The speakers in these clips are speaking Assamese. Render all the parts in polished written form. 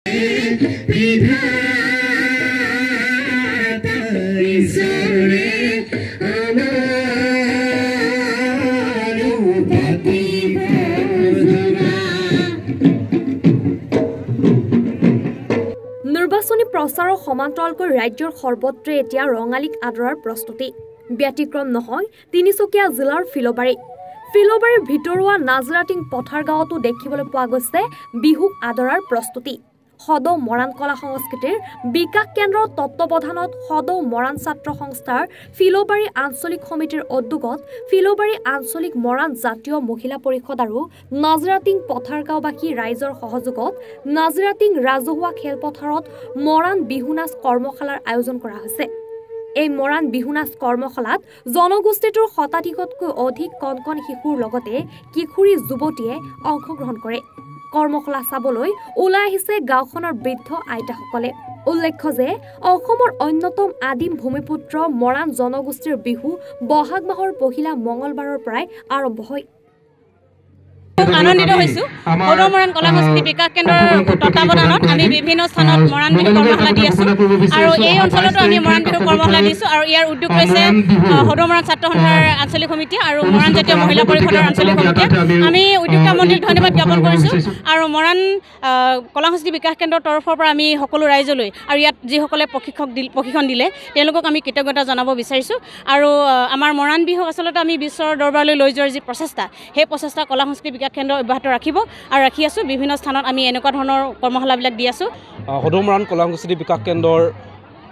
নিৰ্বাচনী প্ৰচাৰৰ সমান্তৰালকৈ ৰাজ্যৰ সৰ্বত্ৰে এতিয়া ৰঙালীক আদৰাৰ প্ৰস্তুতি ব্যতিক্ৰম নহয় তিনিচুকীয়া জিলাৰ ফিলবাৰীৰ ভিতৰুৱা নাজৰাটিং পথাৰ গাঁৱতো দেখিবলৈ পোৱা গৈছে বিহুক আদৰাৰ প্ৰস্তুতি সদৌ মৰাণ কলা সংস্কৃতিৰ বিকাশ কেন্দ্ৰৰ তত্ত্বাৱধানত সদৌ মৰাণ ছাত্ৰ সংস্থাৰ ফিলবাৰী আঞ্চলিক সমিতিৰ উদ্যোগত ফিলবাৰী আঞ্চলিক মৰাণ জাতীয় মহিলা পৰিষদ আৰু নাজৰাটিং পথাৰ গাঁওবাসী ৰাইজৰ সহযোগত নাজৰাটিং ৰাজহুৱা খেলপথাৰত মৰাণ বিহু নাচ কৰ্মশালাৰ আয়োজন কৰা হৈছে। এই মৰাণ বিহু নাচ কৰ্মশালাত জনগোষ্ঠীটোৰ শতাধিকতকৈ অধিক কণ শিশুৰ লগতে কিশোৰী যুৱতীয়ে অংশগ্ৰহণ কৰে। কৰ্মশালা চাবলৈ ওলাই আহিছে গাঁওখনৰ বৃদ্ধ আইতাসকলে। উল্লেখ্য যে অসমৰ অন্যতম আদিম ভূমিপুত্ৰ মৰাণ জনগোষ্ঠীৰ বিহু বহাগ মাহৰ পহিলা মঙলবাৰৰ পৰাই আৰম্ভ হয়। আনন্দিত হৈছো সদৌ মৰাণ কলা সংস্কৃতি বিকাশ কেন্দ্ৰৰ তত্ত্বাৱধানত আমি বিভিন্ন স্থানত মৰাণ বিহু কৰ্মশালা দি আছো আৰু এই অঞ্চলতো আমি মৰাণ বিহু কৰ্মশালা দিছো আৰু ইয়াৰ উদ্যোগ লৈছে সদৌ মৰাণ ছাত্ৰ সন্থাৰ আঞ্চলিক সমিতি আৰু মৰাণ জাতীয় মহিলা পৰিষদৰ আঞ্চলিক সমিতিয়ে। আমি উদ্যোক্তা মন্ত্ৰীক ধন্যবাদ জ্ঞাপন কৰিছো আৰু মৰাণ কলা সংস্কৃতি বিকাশ কেন্দ্ৰৰ তৰফৰ পৰা আমি সকলো ৰাইজলৈ আৰু ইয়াত যিসকলে প্ৰশিক্ষণ দিলে তেওঁলোকক আমি কৃতজ্ঞতা জনাব বিচাৰিছো আৰু আমাৰ মৰাণ বিহুক আচলতে আমি বিশ্বৰ দৰবাৰলৈ লৈ যোৱাৰ যি প্ৰচেষ্টা সেই প্ৰচেষ্টা কলা সংস্কৃতি বিকাশ কেন্দ্ৰ অব্যাহত ৰাখিব আৰু ৰাখি আছো। বিভিন্ন স্থানত আমি এনেকুৱা ধৰণৰ কৰ্মশালাবিলাক দি আছো। সদৌ মৰাণ কলা সংস্কৃতি বিকাশ কেন্দ্ৰৰ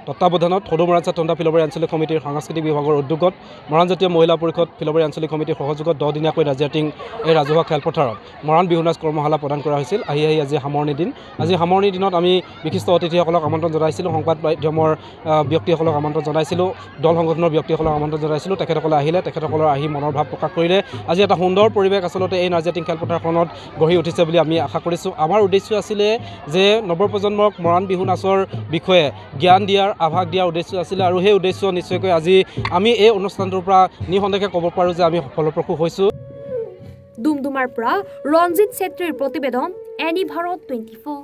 তত্ত্বাৱধানত সদৌ মৰাণ ছাত্ৰ সন্থা ফিলবাৰী আঞ্চলিক সমিতিৰ সাংস্কৃতিক বিভাগৰ উদ্যোগত মৰাণ জাতীয় মহিলা পৰিষদ ফিলবাৰী আঞ্চলিক সমিতিৰ সহযোগত 10 দিনীয়াকৈ নাজিৰাটিং এই ৰাজহুৱা খেলপথাৰত মৰাণ বিহু নাচ কৰ্মশালা প্ৰদান কৰা হৈছিল। আহি আজি সামৰণি দিন। আজি সামৰণি দিনত আমি বিশিষ্ট অতিথিসকলক আমন্ত্ৰণ জনাইছিলোঁ, সংবাদ মাধ্যমৰ ব্যক্তিসকলক আমন্ত্ৰণ জনাইছিলোঁ, দল সংগঠনৰ ব্যক্তিসকলক আমন্ত্ৰণ জনাইছিলোঁ। তেখেতসকলে আহিলে, তেখেতসকলৰ আহি মনৰ ভাৱ প্ৰকাশ কৰিলে। আজি এটা সুন্দৰ পৰিৱেশ আচলতে এই নাজিৰাটিং খেলপথাৰখনত গঢ়ি উঠিছে বুলি আমি আশা কৰিছোঁ। আমাৰ উদ্দেশ্য আছিলে যে নৱপ্ৰজন্মক মৰাণ বিহু নাচৰ বিষয়ে জ্ঞান দিয়াৰ, আভাস দিয়াৰ উদ্দেশ্য আছিলে আৰু সেই উদ্দেশ্য নিশ্চয়কৈ আজি আমি এই অনুষ্ঠানটোৰ পৰা নিঃসন্দেহে ক'ব পাৰোঁ যে আমি ফলপ্ৰসূ হৈছোঁ। ডুমডুমাৰ পৰা ৰঞ্জিত ছেত্ৰীৰ প্ৰতিবেদন, এনি ভাৰত 24।